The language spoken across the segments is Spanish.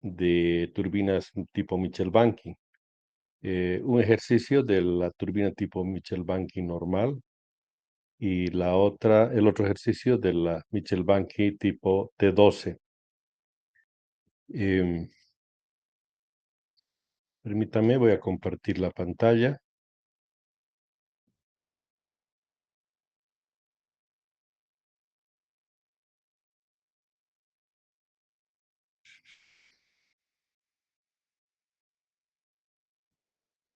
de turbinas tipo Mitchell-Banking. Un ejercicio de la turbina tipo Mitchell-Banking normal y el otro ejercicio de la Mitchell-Banking tipo T12. Em, Permítame, voy a compartir la pantalla.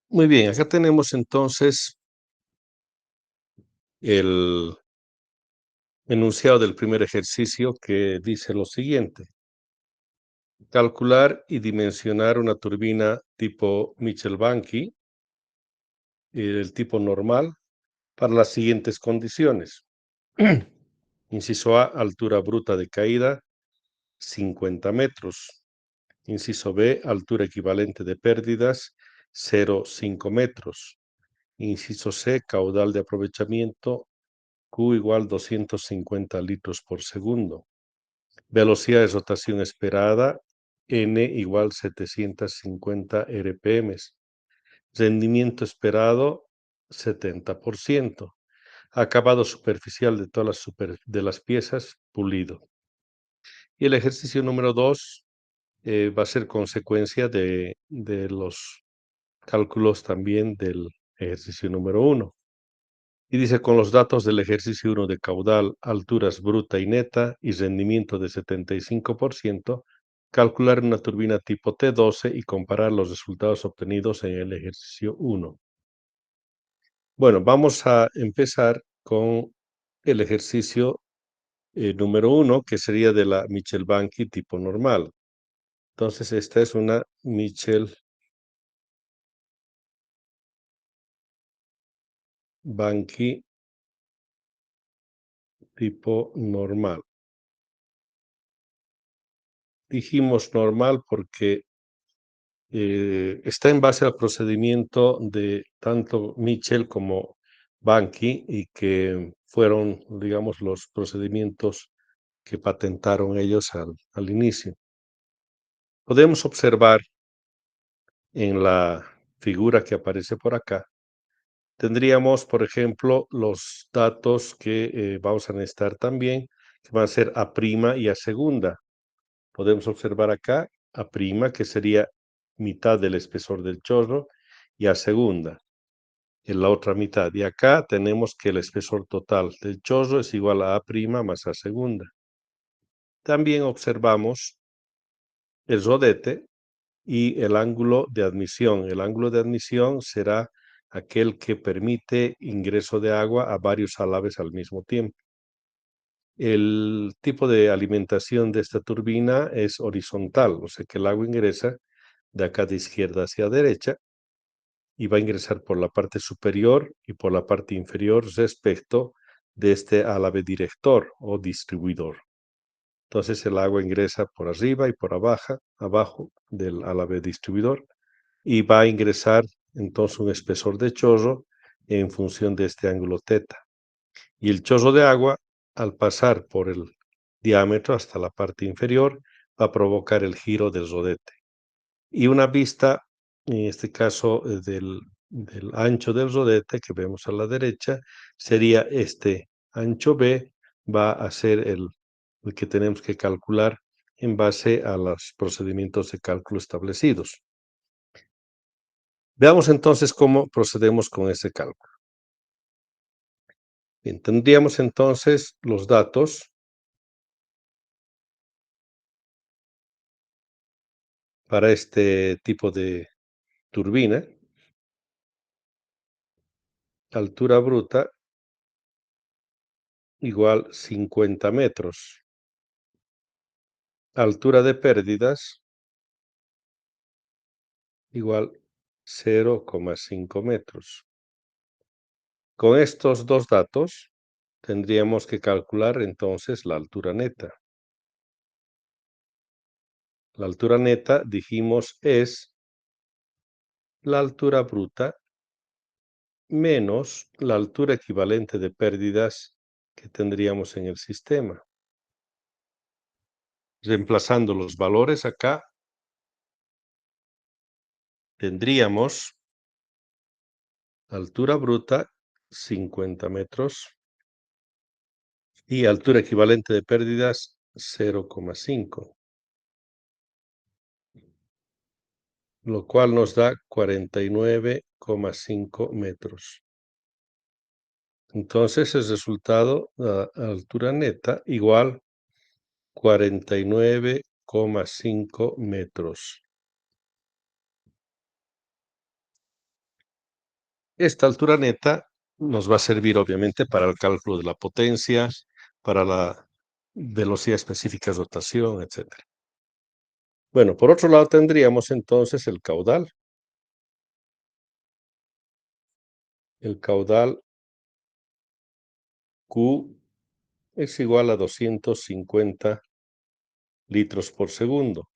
Muy bien, acá tenemos entonces el enunciado del primer ejercicio que dice lo siguiente: calcular y dimensionar una turbina tipo Mitchell-Banking, el tipo normal, para las siguientes condiciones. Inciso A, altura bruta de caída, 50 metros. Inciso B, altura equivalente de pérdidas, 0,5 metros. Inciso C, caudal de aprovechamiento, Q igual 250 litros por segundo. Velocidad de rotación esperada, N igual 750 RPM. Rendimiento esperado, 70%. Acabado superficial de todas las piezas, pulido. Y el ejercicio número 2 va a ser consecuencia de los cálculos también del ejercicio número 1. Y dice, con los datos del ejercicio 1 de caudal, alturas bruta y neta y rendimiento de 75%, calcular una turbina tipo T12 y comparar los resultados obtenidos en el ejercicio 1. Bueno, vamos a empezar con el ejercicio número 1, que sería de la Mitchell-Banking tipo normal. Entonces, esta es una Mitchell-Banking tipo normal. Dijimos normal porque está en base al procedimiento de tanto Mitchell como Banqui y que fueron, digamos, los procedimientos que patentaron ellos al inicio. Podemos observar en la figura que aparece por acá, tendríamos, por ejemplo, los datos que vamos a necesitar también, que van a ser A' y A segunda. Podemos observar acá A', que sería mitad del espesor del chorro, y A segunda, en la otra mitad. Y acá tenemos que el espesor total del chorro es igual a A' más A segunda. También observamos el rodete y el ángulo de admisión. El ángulo de admisión será aquel que permite ingreso de agua a varios alaves al mismo tiempo. El tipo de alimentación de esta turbina es horizontal, o sea que el agua ingresa de acá de izquierda hacia derecha y va a ingresar por la parte superior y por la parte inferior respecto de este álave director o distribuidor. Entonces el agua ingresa por arriba y por abajo del álave distribuidor y va a ingresar entonces un espesor de chorro en función de este ángulo teta. Y el chorro de agua, al pasar por el diámetro hasta la parte inferior, va a provocar el giro del rodete. Y una vista, en este caso, del ancho del rodete que vemos a la derecha, sería este ancho B, va a ser el que tenemos que calcular en base a los procedimientos de cálculo establecidos. Veamos entonces cómo procedemos con ese cálculo. Bien, tendríamos entonces los datos para este tipo de turbina. Altura bruta igual 50 metros. Altura de pérdidas igual 0,5 metros. Con estos dos datos tendríamos que calcular entonces la altura neta. La altura neta, dijimos, es la altura bruta menos la altura equivalente de pérdidas que tendríamos en el sistema. Reemplazando los valores acá, tendríamos altura bruta 50 metros y altura equivalente de pérdidas 0,5, lo cual nos da 49,5 metros. Entonces, el resultado a altura neta igual 49,5 metros. Esta altura neta nos va a servir obviamente para el cálculo de la potencia, para la velocidad específica de rotación, etcétera. Bueno, por otro lado tendríamos entonces el caudal. El caudal Q es igual a 250 litros por segundo.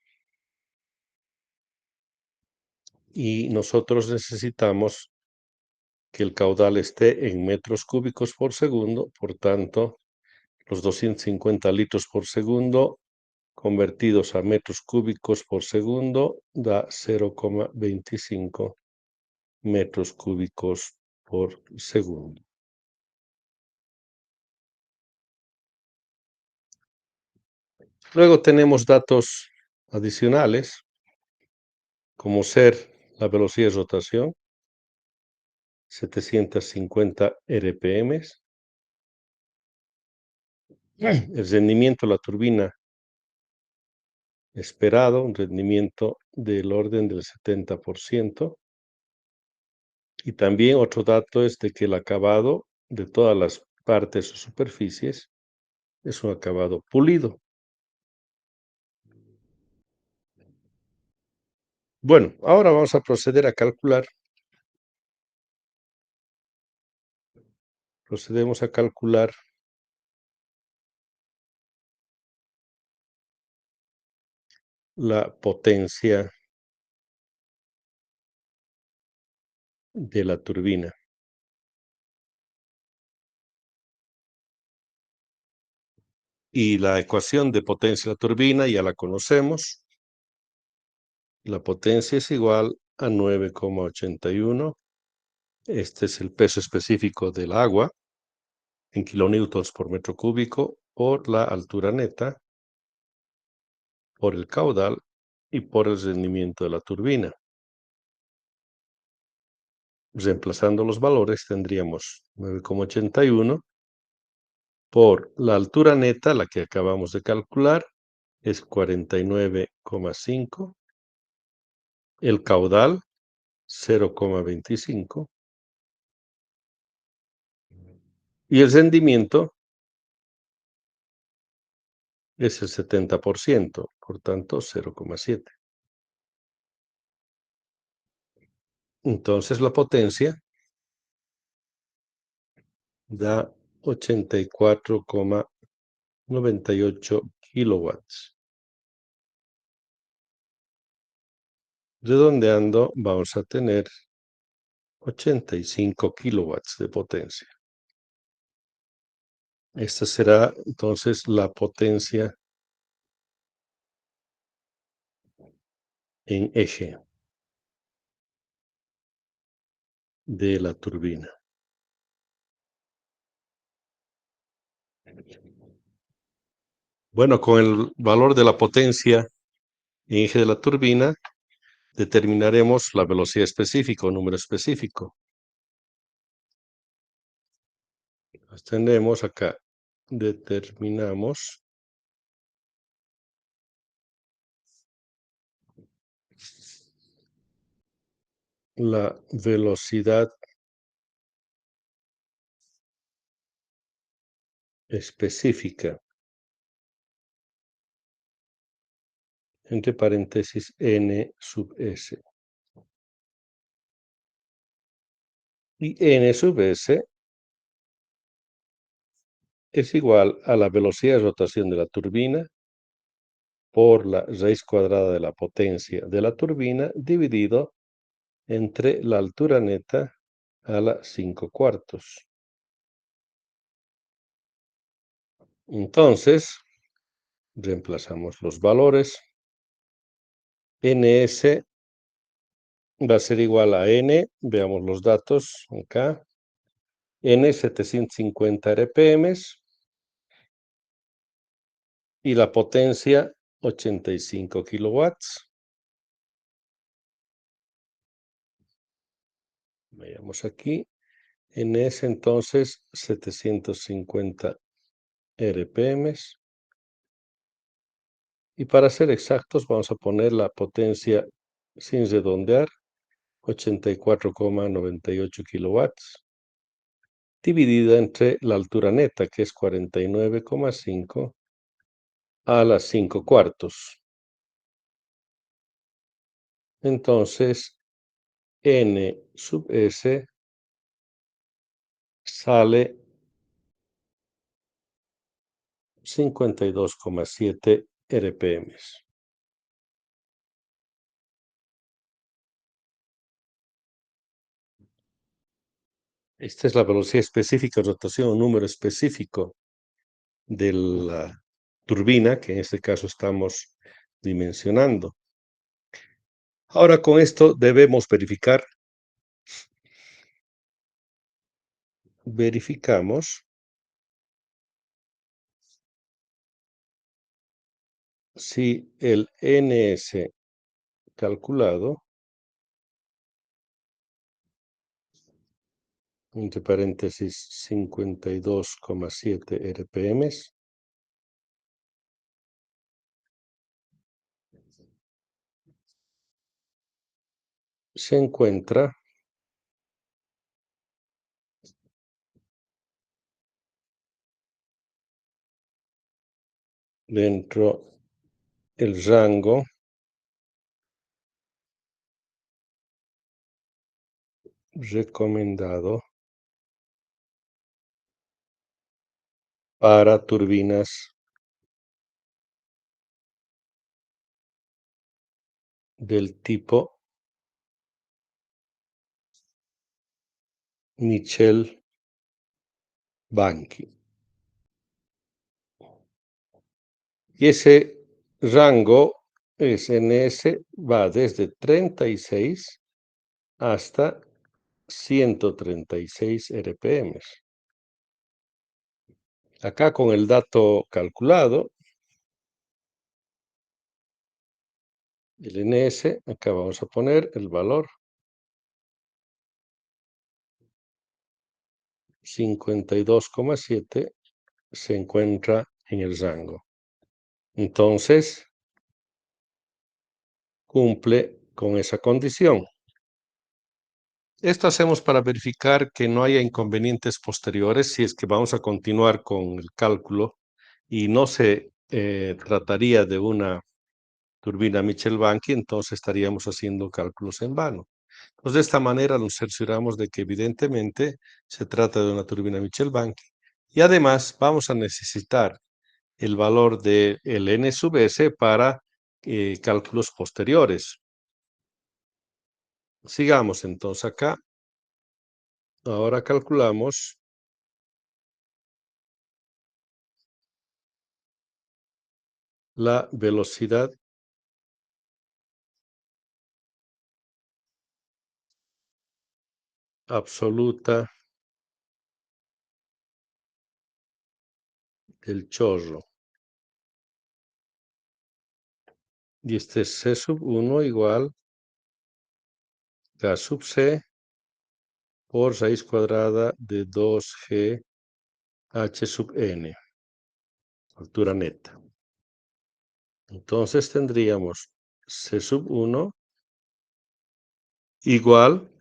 Y nosotros necesitamos que el caudal esté en metros cúbicos por segundo, por tanto, los 250 litros por segundo convertidos a metros cúbicos por segundo da 0,25 metros cúbicos por segundo. Luego tenemos datos adicionales, como ser la velocidad de rotación, 750 RPM, el rendimiento de la turbina esperado, un rendimiento del orden del 70%. Y también otro dato es de que el acabado de todas las partes o superficies es un acabado pulido. Bueno, ahora vamos a proceder a calcular. Procedemos a calcular la potencia de la turbina. Y la ecuación de potencia de la turbina ya la conocemos. La potencia es igual a 9,81. Este es el peso específico del agua en kilonewtons por metro cúbico por la altura neta, por el caudal y por el rendimiento de la turbina. Reemplazando los valores tendríamos 9,81 por la altura neta, la que acabamos de calcular, es 49,5, el caudal 0,25 y el rendimiento es el 70%, por tanto 0,7. Entonces la potencia da 84,98 kilowatts. Redondeando, vamos a tener 85 kilowatts de potencia. Esta será entonces la potencia en eje de la turbina. Bueno, con el valor de la potencia en eje de la turbina, determinaremos la velocidad específica o número específico. Las tenemos acá. Determinamos la velocidad específica, entre paréntesis n sub s. Y n sub s es igual a la velocidad de rotación de la turbina por la raíz cuadrada de la potencia de la turbina dividido entre la altura neta a la 5/4. Entonces, reemplazamos los valores. Ns va a ser igual a N, veamos los datos acá, N 750 RPM y la potencia 85 kilowatts. Veamos aquí, Ns entonces 750 RPM. Y para ser exactos, vamos a poner la potencia sin redondear, 84,98 kilowatts, dividida entre la altura neta, que es 49,5 a las 5 cuartos. Entonces, N sub S sale 52,7 RPM. Esta es la velocidad específica de rotación, un número específico de la turbina, que en este caso estamos dimensionando. Ahora con esto debemos verificamos si el NS calculado, entre paréntesis 52,7 RPM, se encuentra dentro el rango recomendado para turbinas del tipo Mitchell-Banky. Y ese rango SNS va desde 36 hasta 136 RPM. Acá con el dato calculado, el NS, acá vamos a poner el valor 52,7 se encuentra en el rango. Entonces, cumple con esa condición. Esto hacemos para verificar que no haya inconvenientes posteriores si es que vamos a continuar con el cálculo y no se trataría de una turbina Mitchell-Banky, entonces estaríamos haciendo cálculos en vano. Pues de esta manera nos cercioramos de que evidentemente se trata de una turbina Mitchell-Banky y además vamos a necesitar el valor del N sub S para cálculos posteriores. Sigamos entonces acá. Ahora calculamos la velocidad absoluta del chorro. Y este es C sub 1 igual K sub C por raíz cuadrada de 2G H sub N, altura neta. Entonces tendríamos C sub 1 igual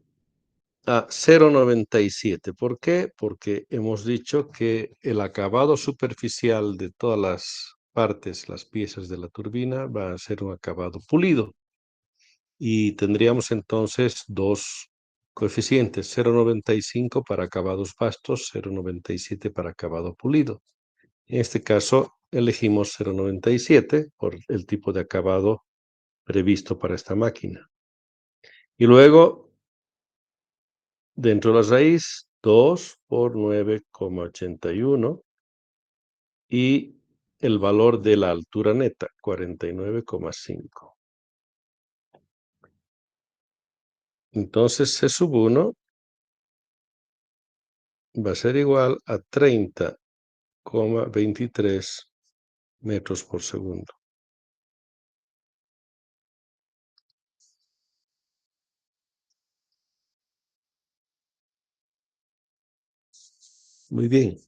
a 0,97. ¿Por qué? Porque hemos dicho que el acabado superficial de todas las partes, las piezas de la turbina, va a ser un acabado pulido. Y tendríamos entonces dos coeficientes, 0,95 para acabados pastos, 0,97 para acabado pulido. En este caso, elegimos 0,97 por el tipo de acabado previsto para esta máquina. Y luego, dentro de la raíz, 2 por 9,81 y el valor de la altura neta, 49,5. Entonces C sub 1 va a ser igual a 30,23 metros por segundo. Muy bien.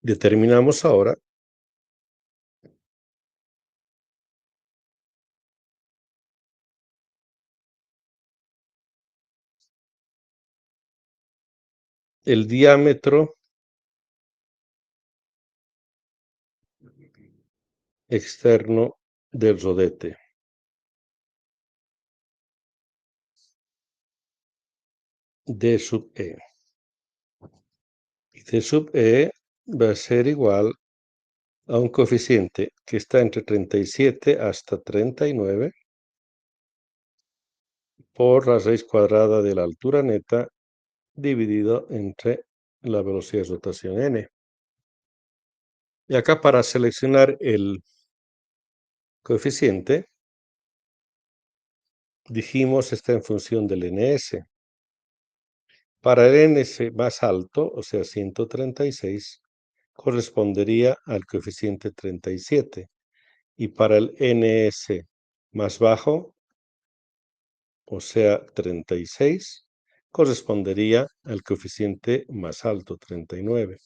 Determinamos ahora el diámetro externo del rodete. D sub E. Y D sub E va a ser igual a un coeficiente que está entre 37 hasta 39 por la raíz cuadrada de la altura neta dividido entre la velocidad de rotación n. Y acá para seleccionar el coeficiente, dijimos está en función del ns. Para el ns más alto, o sea, 136, correspondería al coeficiente 37. Y para el ns más bajo, o sea, 36, correspondería al coeficiente más alto, 39.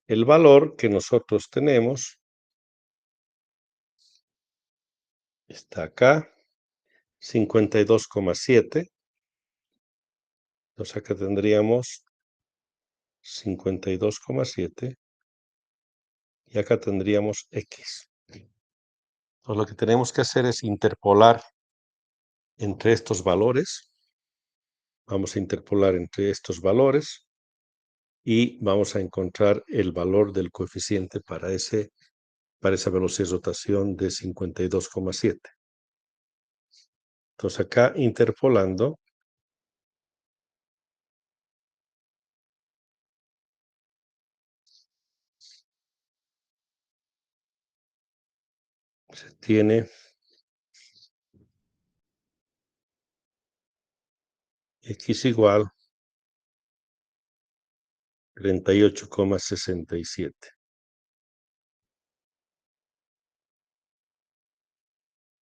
El valor que nosotros tenemos está acá, 52,7. Entonces acá tendríamos 52,7 y acá tendríamos X. Entonces lo que tenemos que hacer es interpolar entre estos valores. Vamos a interpolar entre estos valores y vamos a encontrar el valor del coeficiente para esa velocidad de rotación de 52,7. Entonces acá interpolando, se tiene X igual 38,67.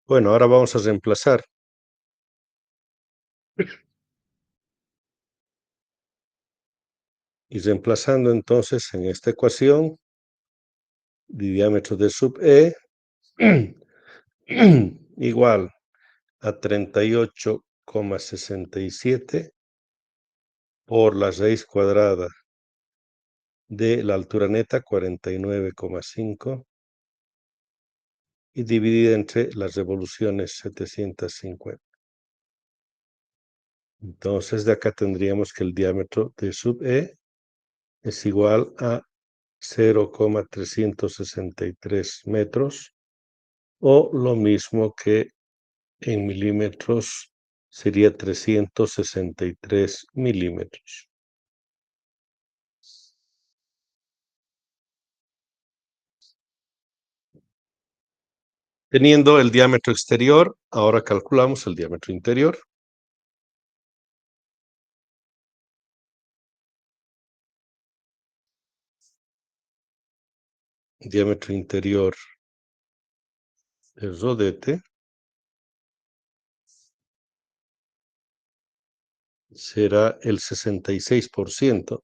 Bueno, ahora vamos a reemplazar. Y reemplazando entonces en esta ecuación, diámetro de sub E igual a 38,67 por la raíz cuadrada de la altura neta, 49,5, y dividida entre las revoluciones, 750. Entonces de acá tendríamos que el diámetro de sub E es igual a 0,363 metros, o lo mismo que en milímetros sería 363 milímetros. Teniendo el diámetro exterior, ahora calculamos el diámetro interior. Diámetro interior del rodete será el 66%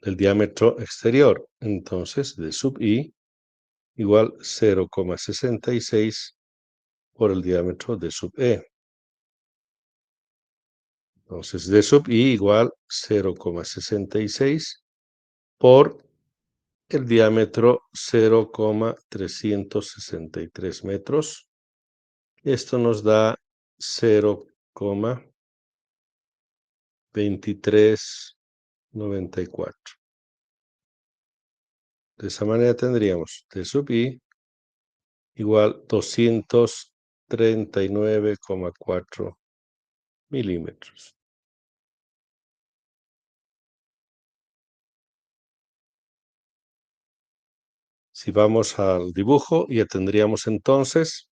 del diámetro exterior. Entonces, de sub I igual 0,66 por el diámetro de sub E. Entonces, D sub I igual 0,66 por el diámetro 0,363 metros. Esto nos da 0,2394. De esa manera tendríamos D sub I igual 239,4 milímetros. Si vamos al dibujo, ya tendríamos entonces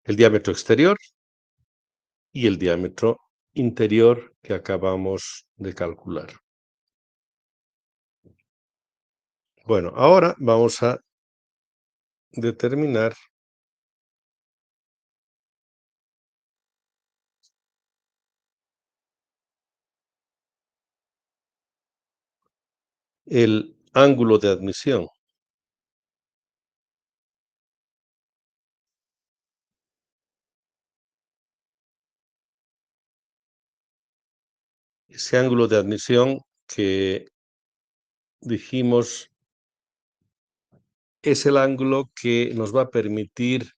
el diámetro exterior y el diámetro interior que acabamos de calcular. Bueno, ahora vamos a determinar el ángulo de admisión. Ese ángulo de admisión que dijimos es el ángulo que nos va a permitir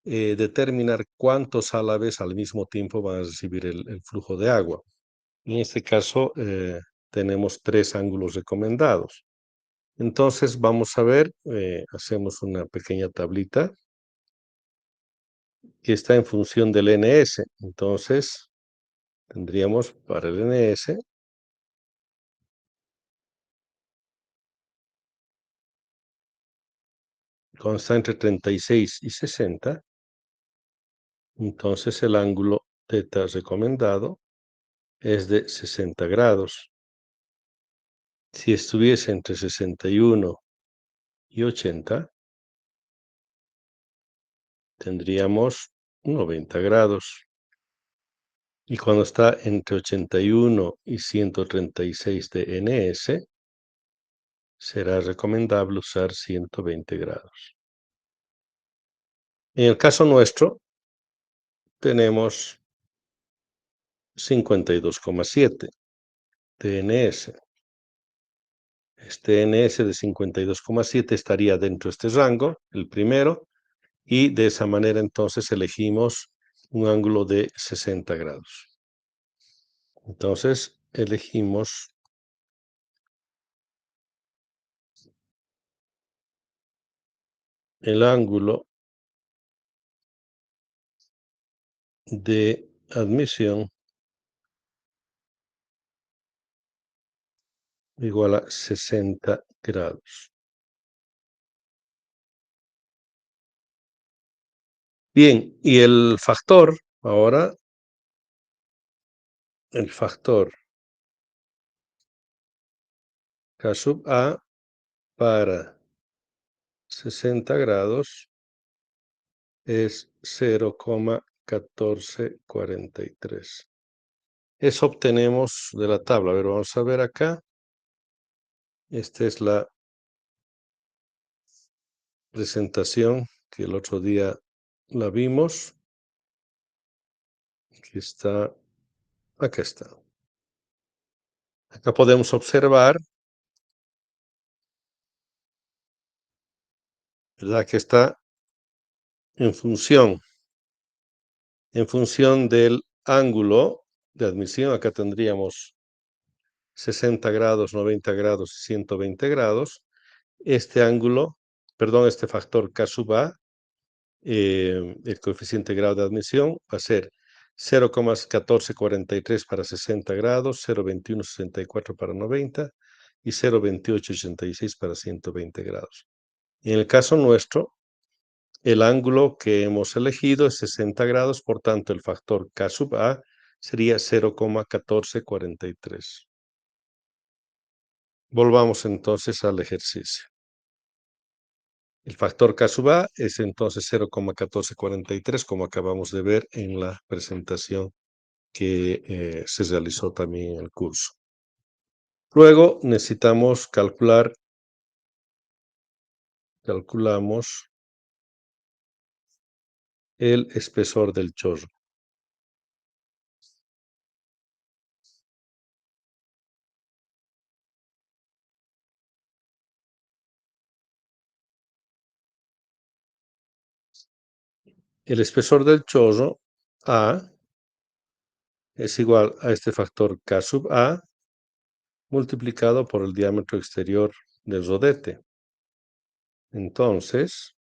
determinar cuántos álabes al mismo tiempo van a recibir el flujo de agua. En este caso, tenemos 3 ángulos recomendados. Entonces, vamos a ver, hacemos una pequeña tablita que está en función del ns. Entonces, tendríamos para el ns consta entre 36 y 60. Entonces, el ángulo θ recomendado es de 60 grados. Si estuviese entre 61 y 80, tendríamos 90 grados. Y cuando está entre 81 y 136 de ns, será recomendable usar 120 grados. En el caso nuestro, tenemos 52,7 de ns. Este ns de 52,7 estaría dentro de este rango, el primero, y de esa manera entonces elegimos un ángulo de 60 grados. Entonces elegimos el ángulo de admisión igual a 60 grados. Bien, y el factor, ahora, el factor K sub A para 60 grados es 0,1443. Eso obtenemos de la tabla. A ver, vamos a ver acá. Esta es la presentación que el otro día la vimos. Aquí está. Acá está. Acá podemos observar, ¿verdad? Que está en función del ángulo de admisión. Acá tendríamos 60 grados, 90 grados y 120 grados. Este ángulo, perdón, este factor K sub A, el coeficiente de grado de admisión, va a ser 0,1443 para 60 grados, 0,2164 para 90 y 0,2886 para 120 grados. En el caso nuestro, el ángulo que hemos elegido es 60 grados, por tanto el factor K sub A sería 0,1443. Volvamos entonces al ejercicio. El factor K sub A es entonces 0,1443, como acabamos de ver en la presentación que se realizó también en el curso. Luego necesitamos calculamos el espesor del chorro. El espesor del chorro A es igual a este factor K sub A multiplicado por el diámetro exterior del rodete. Entonces,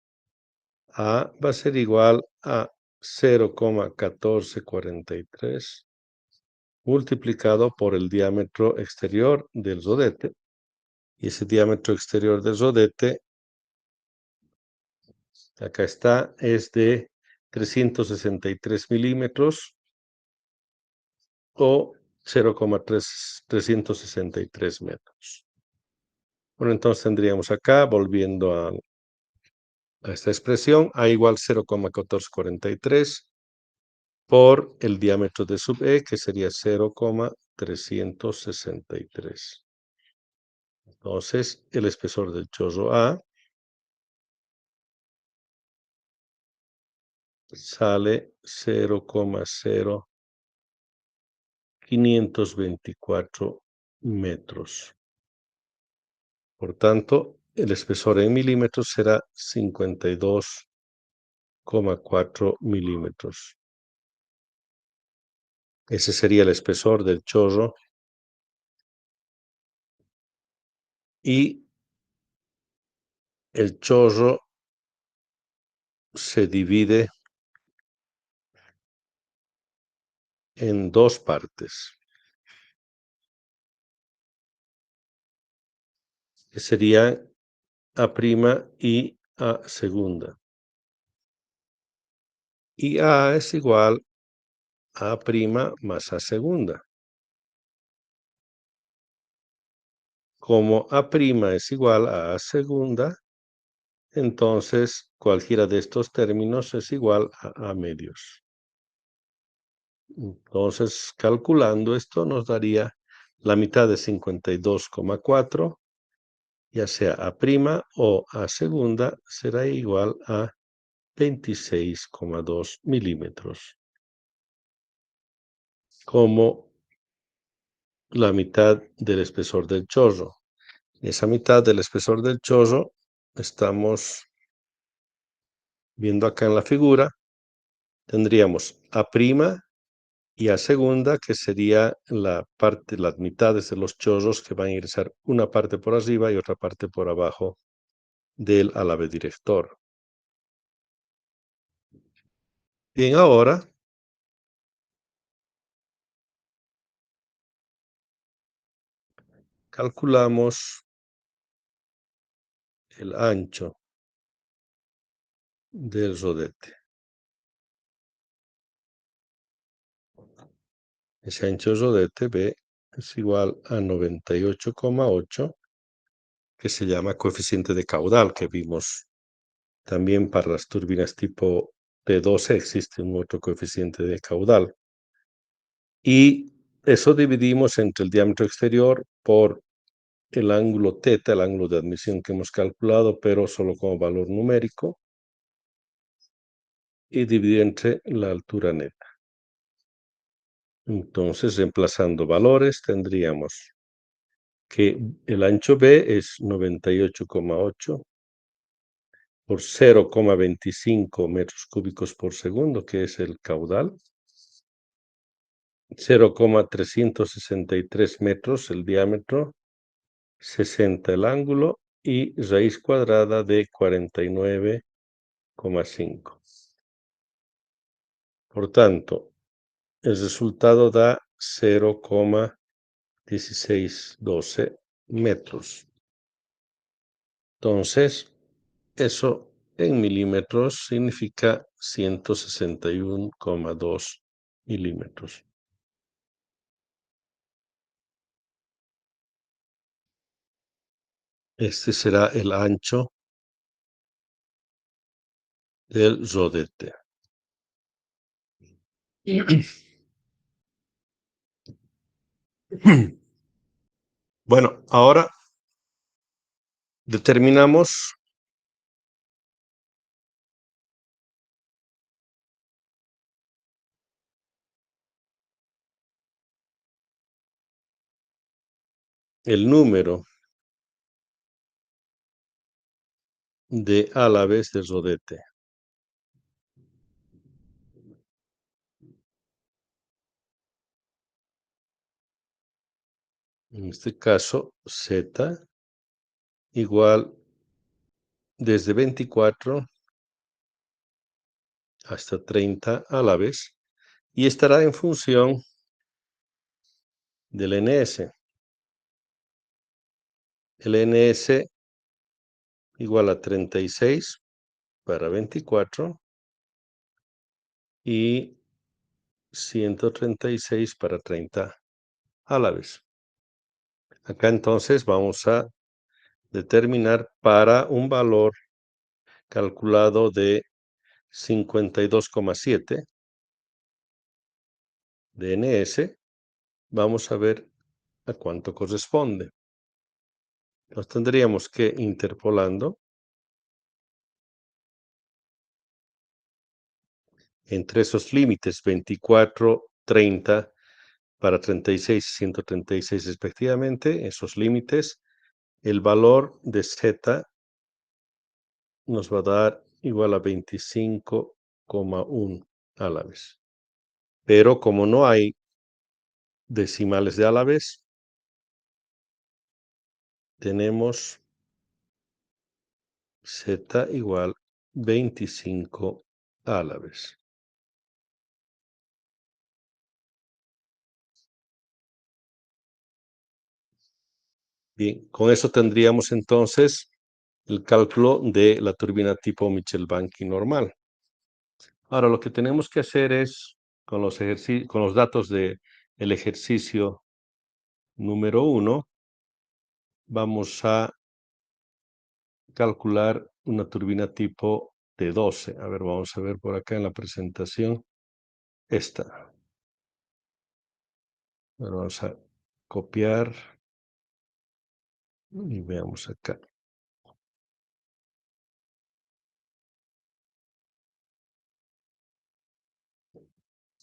A va a ser igual a 0,1443 multiplicado por el diámetro exterior del rodete. Y ese diámetro exterior del rodete, acá está, es de 363 milímetros o 0,363 metros. Bueno, entonces tendríamos acá, volviendo a esta expresión, A igual 0,1443 por el diámetro de sub E, que sería 0,363. Entonces, el espesor del chorro A sale 0,0524 metros. Por tanto, el espesor en milímetros será 52,4 milímetros. Ese sería el espesor del chorro y el chorro se divide en dos partes, que serían A' y A segunda. Y A es igual a A' más A segunda. Como A' es igual a A segunda, entonces cualquiera de estos términos es igual a A medios. Entonces, calculando esto, nos daría la mitad de 52,4, ya sea A' o A segunda, será igual a 26,2 milímetros, como la mitad del espesor del chorro. Esa mitad del espesor del chorro estamos viendo acá en la figura. Tendríamos A' y A segunda, que sería la parte, las mitades de los chorros que van a ingresar una parte por arriba y otra parte por abajo del alave director. Bien, ahora calculamos el ancho del rodete. Ese ancho del rodete B es igual a 98,8, que se llama coeficiente de caudal, que vimos también para las turbinas tipo P12 existe un otro coeficiente de caudal. Y eso dividimos entre el diámetro exterior por el ángulo θ, el ángulo de admisión que hemos calculado, pero solo como valor numérico, y dividir entre la altura neta. Entonces, reemplazando valores, tendríamos que el ancho B es 98,8 por 0,25 metros cúbicos por segundo, que es el caudal. 0,363 metros el diámetro, 60 el ángulo y raíz cuadrada de 49,5. Por tanto, el resultado da 0,1612 metros. Entonces, eso en milímetros significa 161,2 milímetros. Este será el ancho del rodete. Bueno, ahora determinamos el número de álabes del rodete. En este caso, Z igual desde 24 hasta 30 álabes y estará en función del NS. El NS igual a 36 para 24 y 136 para 30 álabes. Acá entonces vamos a determinar para un valor calculado de 52,7 de NS. Vamos a ver a cuánto corresponde. Nos tendríamos que interpolando entre esos límites 24, 30 para 36 y 136 respectivamente, esos límites, el valor de Z nos va a dar igual a 25,1 álabes. Pero como no hay decimales de álabes, tenemos Z igual 25 álabes. Bien, con eso tendríamos entonces el cálculo de la turbina tipo Mitchell-Banky normal. Ahora lo que tenemos que hacer es, con los datos del ejercicio número 1, vamos a calcular una turbina tipo T12. A ver, vamos a ver por acá en la presentación. Esta. Ahora vamos a copiar y veamos acá.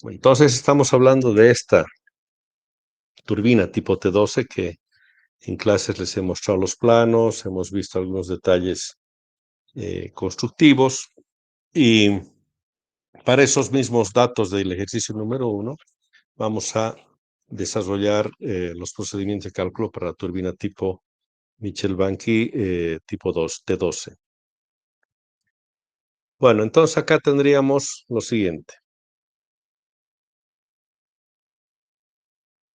Entonces estamos hablando de esta turbina tipo T12 que en clases les he mostrado los planos, hemos visto algunos detalles constructivos y para esos mismos datos del ejercicio número 1 vamos a desarrollar los procedimientos de cálculo para la turbina tipo Mitchell-Banky tipo 2, T12. Bueno, entonces acá tendríamos lo siguiente.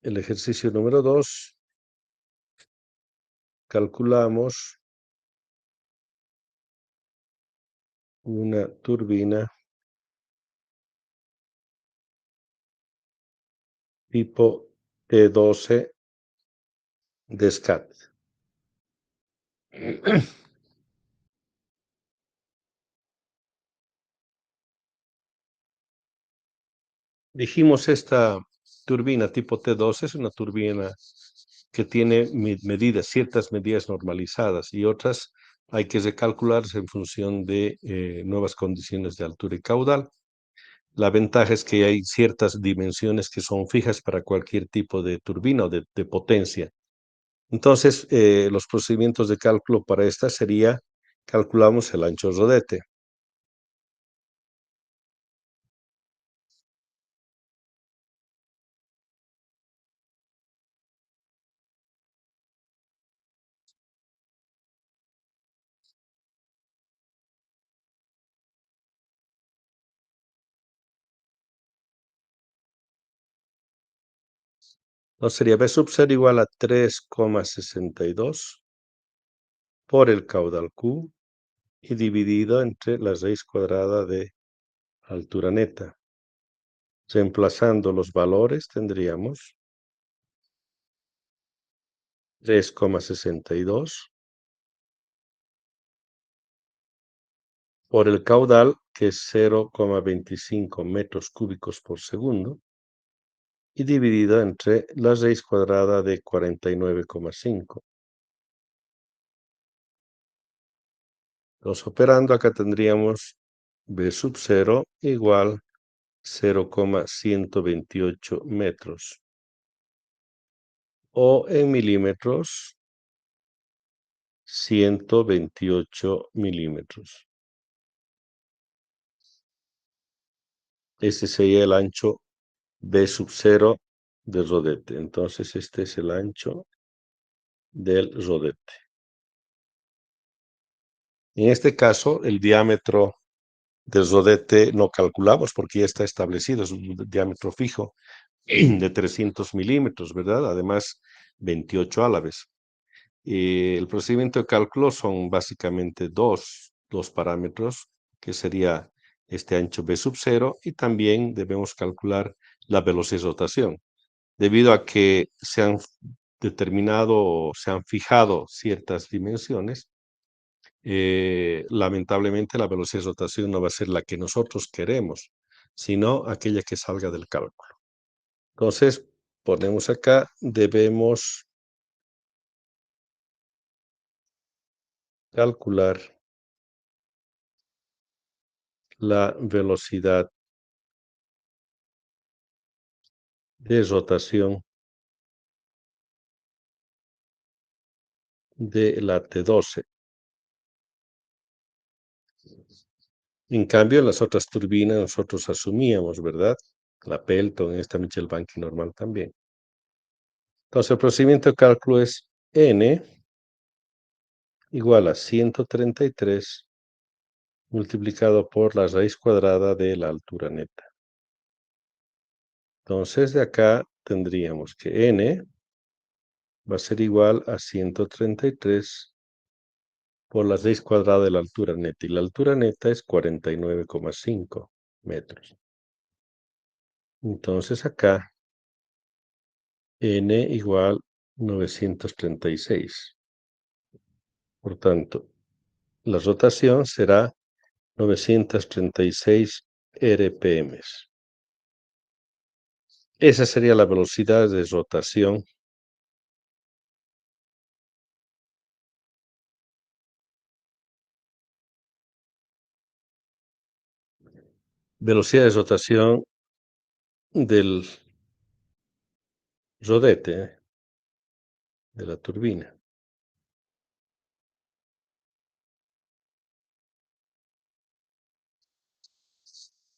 El ejercicio número 2, calculamos una turbina tipo T12 de SCAT. Dijimos esta turbina tipo T12 es una turbina que tiene ciertas medidas normalizadas y otras hay que recalcularse en función de nuevas condiciones de altura y caudal. La ventaja es que hay ciertas dimensiones que son fijas para cualquier tipo de turbina o de potencia. Entonces, los procedimientos de cálculo para esta sería, calculamos el ancho rodete. Entonces sería B sub 0 igual a 3,62 por el caudal Q y dividido entre la raíz cuadrada de altura neta. Reemplazando los valores tendríamos 3,62 por el caudal, que es 0,25 metros cúbicos por segundo, y dividido entre la raíz cuadrada de 49,5. Los operando acá tendríamos B sub 0 igual 0,128 metros. O en milímetros, 128 milímetros. Ese sería el ancho B sub 0 del rodete. Entonces este es el ancho del rodete. En este caso, el diámetro del rodete no calculamos porque ya está establecido, es un diámetro fijo de 300 milímetros, ¿verdad? Además, 28 álabes. El procedimiento de cálculo son básicamente dos parámetros, que sería este ancho B sub 0 y también debemos calcular la velocidad de rotación. Debido a que se han determinado o se han fijado ciertas dimensiones, lamentablemente la velocidad de rotación no va a ser la que nosotros queremos, sino aquella que salga del cálculo. Entonces, ponemos acá, debemos calcular la velocidad de rotación de la T12. En cambio, en las otras turbinas nosotros asumíamos, ¿verdad? La Pelton, esta Mitchell Banking normal también. Entonces, el procedimiento de cálculo es N igual a 133 multiplicado por la raíz cuadrada de la altura neta. Entonces, de acá tendríamos que N va a ser igual a 133 por la raíz cuadrada de la altura neta. Y la altura neta es 49,5 metros. Entonces, acá N igual 936. Por tanto, la rotación será 936 RPM. Esa sería la velocidad de rotación. Velocidad de rotación del rodete, de la turbina.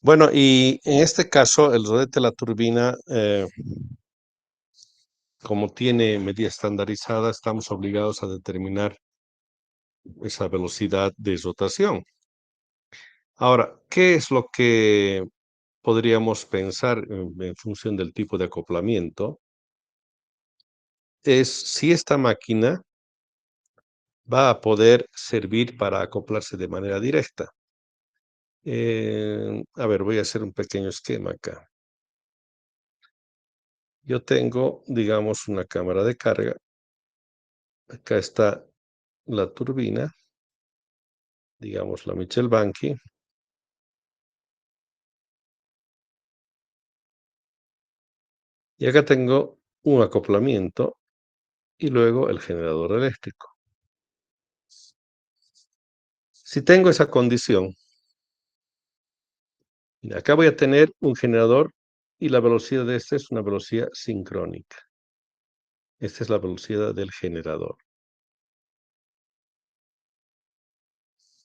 Bueno, y en este caso, el rodete de la turbina, como tiene medida estandarizada, estamos obligados a determinar esa velocidad de rotación. Ahora, ¿qué es lo que podríamos pensar en función del tipo de acoplamiento? Es si esta máquina va a poder servir para acoplarse de manera directa. A ver, voy a hacer un pequeño esquema acá. Yo tengo, digamos, una cámara de carga. Acá está la turbina, digamos la Mitchell Banking. Y acá tengo un acoplamiento y luego el generador eléctrico. Si tengo esa condición, mira, acá voy a tener un generador y la velocidad de este es una velocidad sincrónica. Esta es la velocidad del generador.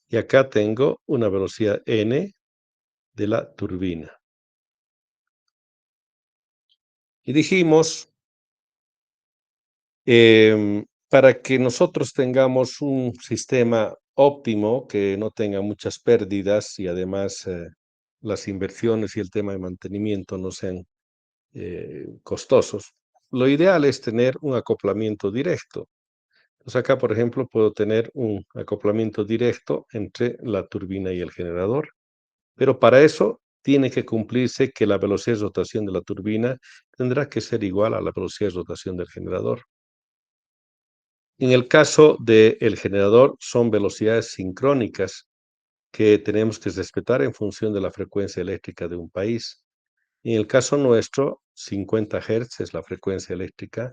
Y acá tengo una velocidad n de la turbina. Y dijimos, para que nosotros tengamos un sistema óptimo, que no tenga muchas pérdidas y además las inversiones y el tema de mantenimiento no sean costosos, lo ideal es tener un acoplamiento directo. Entonces acá, por ejemplo, puedo tener un acoplamiento directo entre la turbina y el generador, pero para eso tiene que cumplirse que la velocidad de rotación de la turbina tendrá que ser igual a la velocidad de rotación del generador. En el caso del generador, son velocidades sincrónicas que tenemos que respetar en función de la frecuencia eléctrica de un país. En el caso nuestro, 50 Hz es la frecuencia eléctrica.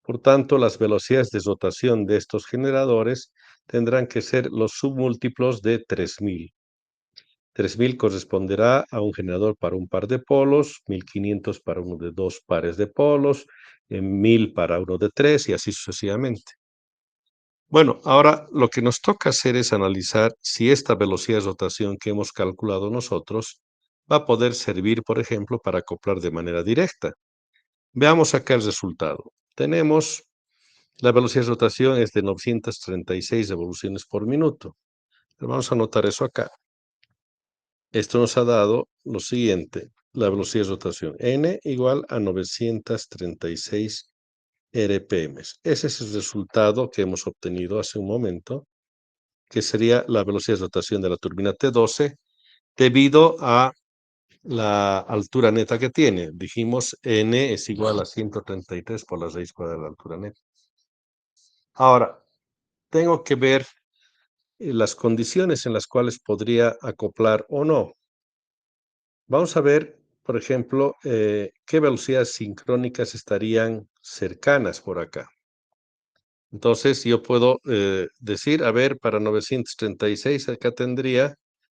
Por tanto, las velocidades de rotación de estos generadores tendrán que ser los submúltiplos de 3000. 3000 corresponderá a un generador para un par de polos, 1500 para uno de dos pares de polos, 1000 para uno de tres y así sucesivamente. Bueno, ahora lo que nos toca hacer es analizar si esta velocidad de rotación que hemos calculado nosotros va a poder servir, por ejemplo, para acoplar de manera directa. Veamos acá el resultado. Tenemos la velocidad de rotación es de 936 revoluciones por minuto. Vamos a anotar eso acá. Esto nos ha dado lo siguiente, la velocidad de rotación n igual a 936 RPM. Ese es el resultado que hemos obtenido hace un momento, que sería la velocidad de rotación de la turbina T12, debido a la altura neta que tiene. Dijimos n es igual a 133 por la raíz cuadrada de la altura neta. Ahora, tengo que ver las condiciones en las cuales podría acoplar o no. Vamos a ver, por ejemplo, qué velocidades sincrónicas estarían cercanas por acá. Entonces, yo puedo decir, a ver, para 936 acá tendría,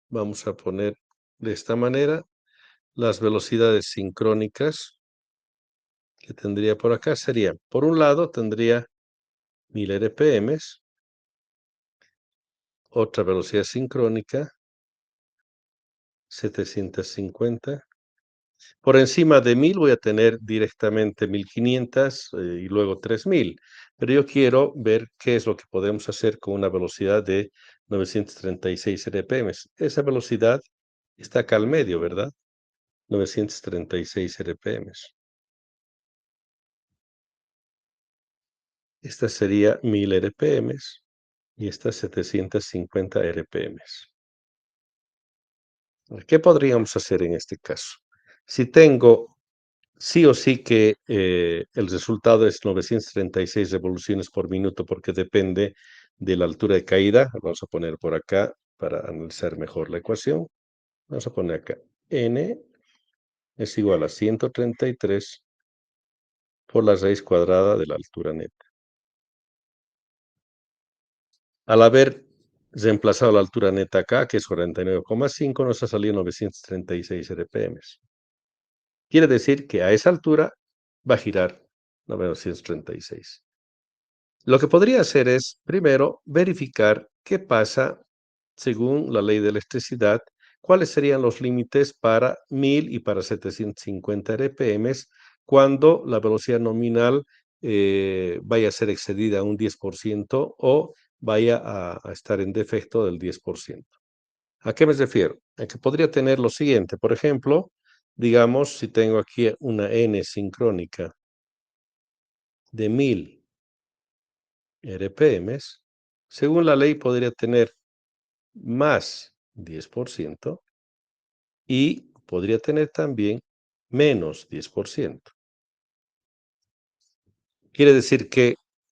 vamos a poner de esta manera, las velocidades sincrónicas que tendría por acá serían, por un lado, tendría 1000 RPM, otra velocidad sincrónica, 750. Por encima de 1000 voy a tener directamente 1500 y luego 3000. Pero yo quiero ver qué es lo que podemos hacer con una velocidad de 936 RPM. Esa velocidad está acá al medio, ¿verdad? 936 RPM. Esta sería 1000 RPM y esta 750 RPM. ¿Qué podríamos hacer en este caso? Si tengo sí o sí que el resultado es 936 revoluciones por minuto porque depende de la altura de caída. Vamos a poner por acá para analizar mejor la ecuación. Vamos a poner acá n es igual a 133 por la raíz cuadrada de la altura neta. Al haber reemplazado la altura neta acá, que es 49,5, nos ha salido 936 RPM. Quiere decir que a esa altura va a girar 936. Lo que podría hacer es, primero, verificar qué pasa según la ley de electricidad, cuáles serían los límites para 1000 y para 750 RPM cuando la velocidad nominal vaya a ser excedida un 10% o vaya a estar en defecto del 10%. ¿A qué me refiero? A que podría tener lo siguiente, por ejemplo, digamos, si tengo aquí una N sincrónica de 1000 RPM, según la ley podría tener más 10% y podría tener también menos 10%. Quiere decir que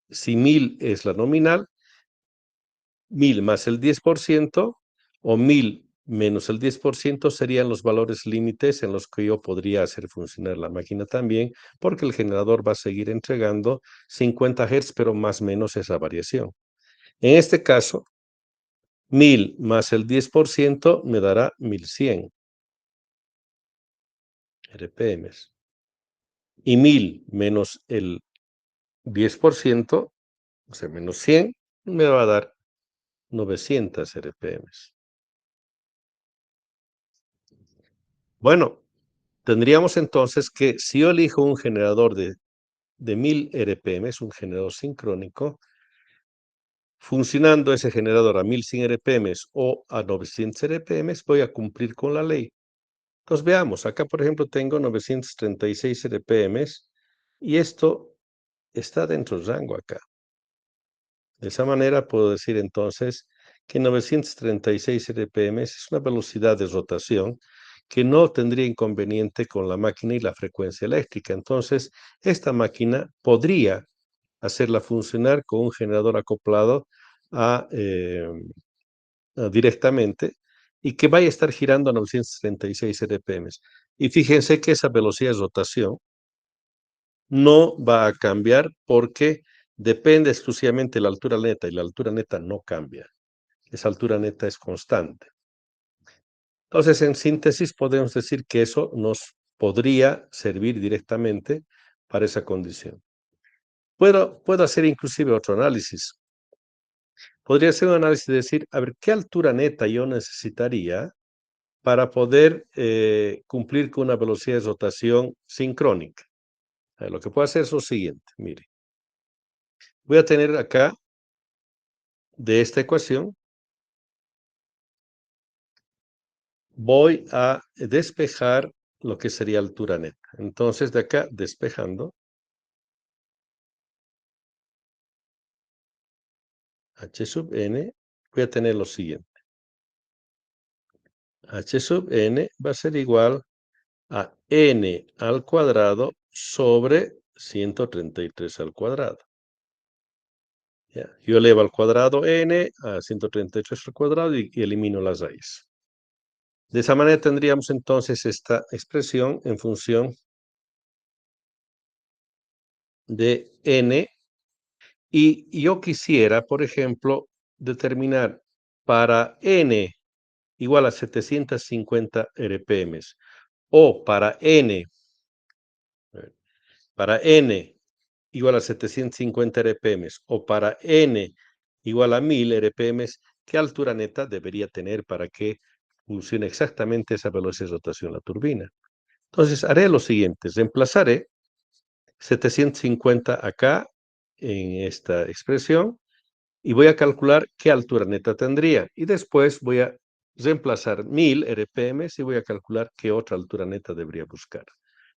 si 1000 es la nominal, 1000 más el 10% o 1000 menos el 10% serían los valores límites en los que yo podría hacer funcionar la máquina también, porque el generador va a seguir entregando 50 Hz, pero más o menos esa variación. En este caso, 1000 más el 10% me dará 1100 RPM. Y 1000 menos el 10%, o sea, menos 100, me va a dar 900 RPM. Bueno, tendríamos entonces que si yo elijo un generador de 1000 RPM, un generador sincrónico, funcionando ese generador a 1100 RPM o a 900 RPM, voy a cumplir con la ley. Entonces veamos, acá por ejemplo tengo 936 RPM y esto está dentro del rango acá. De esa manera puedo decir entonces que 936 RPM es una velocidad de rotación que no tendría inconveniente con la máquina y la frecuencia eléctrica. Entonces, esta máquina podría hacerla funcionar con un generador acoplado a, directamente y que vaya a estar girando a 936 RPM. Y fíjense que esa velocidad de rotación no va a cambiar porque depende exclusivamente de la altura neta y la altura neta no cambia. Esa altura neta es constante. Entonces, en síntesis, podemos decir que eso nos podría servir directamente para esa condición. Puedo hacer inclusive otro análisis. Podría ser un análisis de decir, a ver, ¿qué altura neta yo necesitaría para poder cumplir con una velocidad de rotación sincrónica? Lo que puedo hacer es lo siguiente, mire. Voy a tener acá, de esta ecuación, voy a despejar lo que sería altura neta. Entonces, de acá, despejando, h sub n, voy a tener lo siguiente. h sub n va a ser igual a n al cuadrado sobre 133 al cuadrado. ¿Ya? Yo elevo al cuadrado n a 133 al cuadrado y elimino las raíces. De esa manera tendríamos entonces esta expresión en función de n, y yo quisiera, por ejemplo, determinar para n igual a 750 RPM o para n igual a 750 RPM o para n igual a 1000 RPM, ¿qué altura neta debería tener para que funcione exactamente esa velocidad de rotación la turbina? Entonces haré lo siguiente, reemplazaré 750 acá en esta expresión y voy a calcular qué altura neta tendría. Y después voy a reemplazar 1000 RPM y voy a calcular qué otra altura neta debería buscar.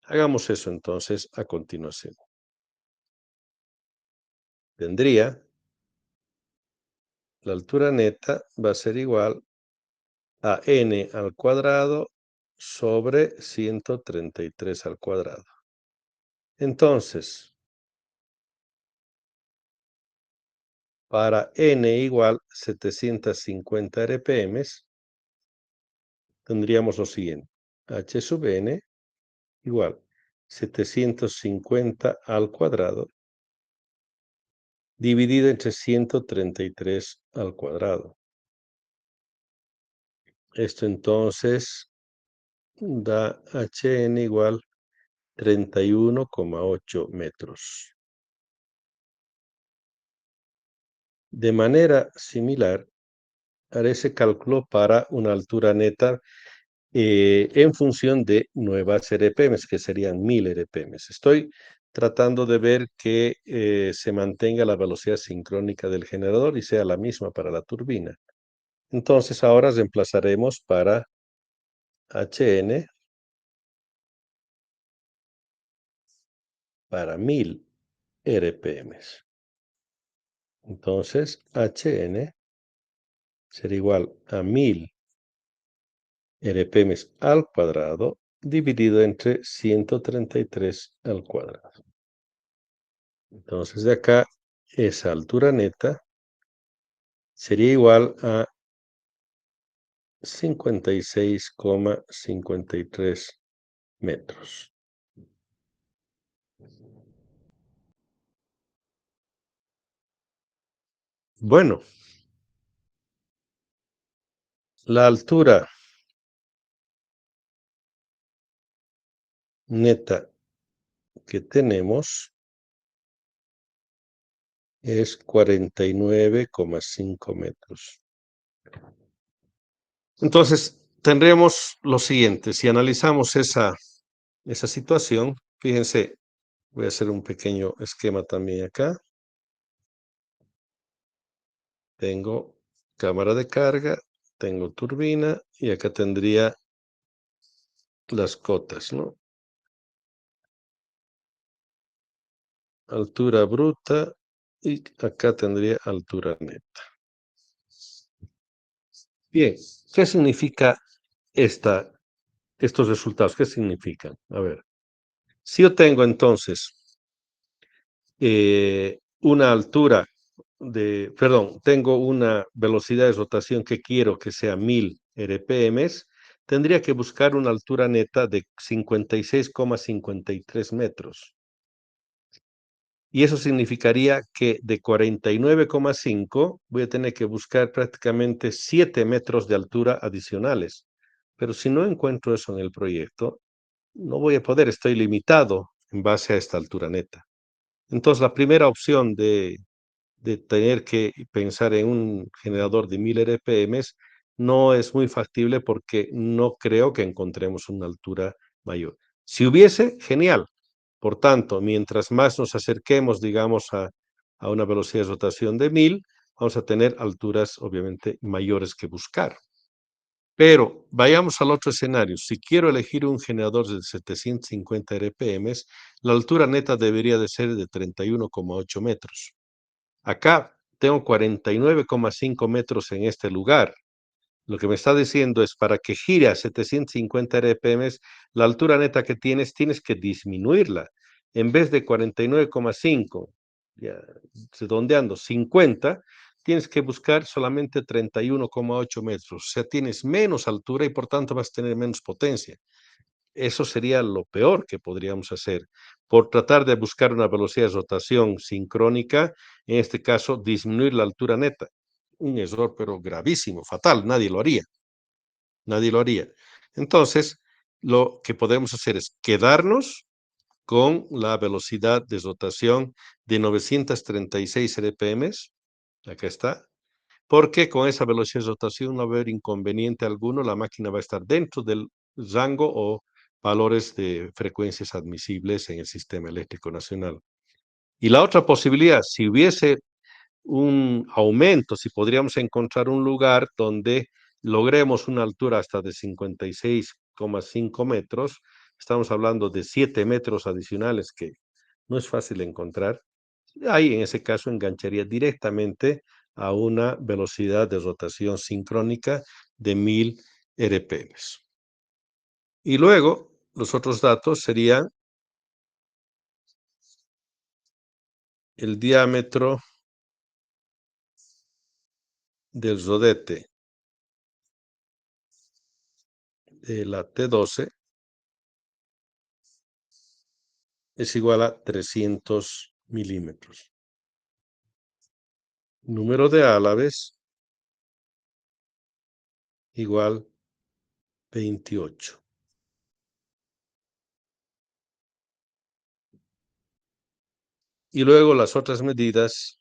Hagamos eso entonces a continuación. Tendría la altura neta va a ser igual a n al cuadrado sobre 133 al cuadrado. Entonces, para n igual 750 RPM, tendríamos lo siguiente. H sub n igual 750 al cuadrado dividido entre 133 al cuadrado. Esto entonces da Hn igual 31,8 metros. De manera similar, haré ese cálculo para una altura neta en función de nuevas RPMs, que serían 1000 RPMs. Estoy tratando de ver que se mantenga la velocidad sincrónica del generador y sea la misma para la turbina. Entonces ahora reemplazaremos para Hn para 1000 RPMs. Entonces Hn será igual a 1000 RPMs al cuadrado dividido entre 133 al cuadrado. Entonces de acá, esa altura neta sería igual a 56,53 metros. Bueno, la altura neta que tenemos es 49,5 metros. Entonces, tendremos lo siguiente, si analizamos esa situación, fíjense, voy a hacer un pequeño esquema también acá. Tengo cámara de carga, tengo turbina y acá tendría las cotas, ¿no? Altura bruta y acá tendría altura neta. Bien, ¿qué significa estos resultados? ¿Qué significan? A ver, si yo tengo entonces una altura tengo una velocidad de rotación que quiero que sea 1000 RPM, tendría que buscar una altura neta de 56,53 metros. Y eso significaría que de 49,5 voy a tener que buscar prácticamente 7 metros de altura adicionales. Pero si no encuentro eso en el proyecto, no voy a poder, estoy limitado en base a esta altura neta. Entonces, la primera opción de tener que pensar en un generador de 1000 RPM no es muy factible porque no creo que encontremos una altura mayor. Si hubiese, genial. Por tanto, mientras más nos acerquemos, digamos, a una velocidad de rotación de 1000, vamos a tener alturas obviamente mayores que buscar. Pero vayamos al otro escenario. Si quiero elegir un generador de 750 RPM, la altura neta debería de ser de 31,8 metros. Acá tengo 49,5 metros en este lugar. Lo que me está diciendo es, para que gire a 750 RPMs, la altura neta que tienes que disminuirla. En vez de 49,5, ya redondeando, 50, tienes que buscar solamente 31,8 metros. O sea, tienes menos altura y por tanto vas a tener menos potencia. Eso sería lo peor que podríamos hacer. Por tratar de buscar una velocidad de rotación sincrónica, en este caso, disminuir la altura neta. Un error, pero gravísimo, fatal, nadie lo haría. Nadie lo haría. Entonces, lo que podemos hacer es quedarnos con la velocidad de rotación de 936 RPMs, acá está, porque con esa velocidad de rotación no va a haber inconveniente alguno, la máquina va a estar dentro del rango o valores de frecuencias admisibles en el sistema eléctrico nacional. Y la otra posibilidad, si hubiese un aumento, si podríamos encontrar un lugar donde logremos una altura hasta de 56,5 metros, estamos hablando de 7 metros adicionales que no es fácil encontrar, ahí en ese caso engancharía directamente a una velocidad de rotación sincrónica de 1000 RPMs. Y luego los otros datos serían el diámetro del rodete de la T12 es igual a 300 milímetros. Número de álabes igual 28. Y luego las otras medidas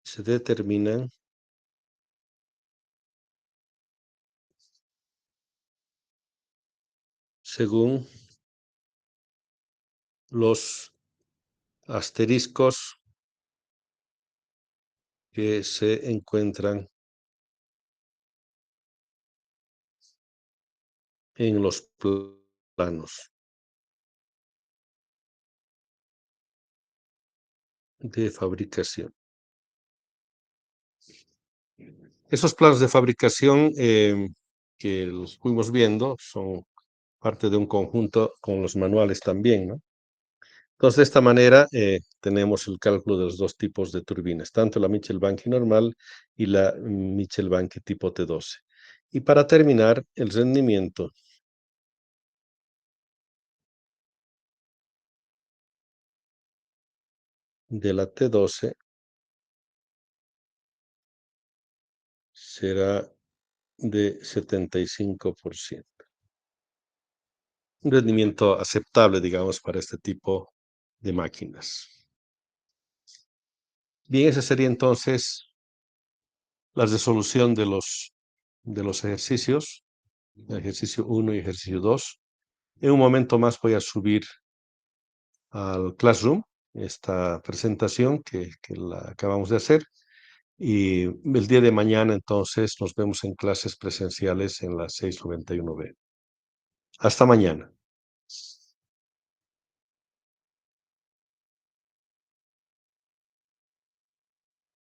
se determinan según los asteriscos que se encuentran en los planos de fabricación. Esos planos de fabricación que los fuimos viendo son parte de un conjunto con los manuales también, ¿no? Entonces, de esta manera tenemos el cálculo de los dos tipos de turbinas, tanto la Mitchell-Banky normal y la Mitchell-Banky tipo T12. Y para terminar, el rendimiento de la T12 será de 75%. Un rendimiento aceptable, digamos, para este tipo de máquinas. Bien, esa sería entonces la resolución de los ejercicios, ejercicio 1 y ejercicio 2. En un momento más voy a subir al Classroom esta presentación que la acabamos de hacer. Y el día de mañana entonces nos vemos en clases presenciales en la 691B. Hasta mañana.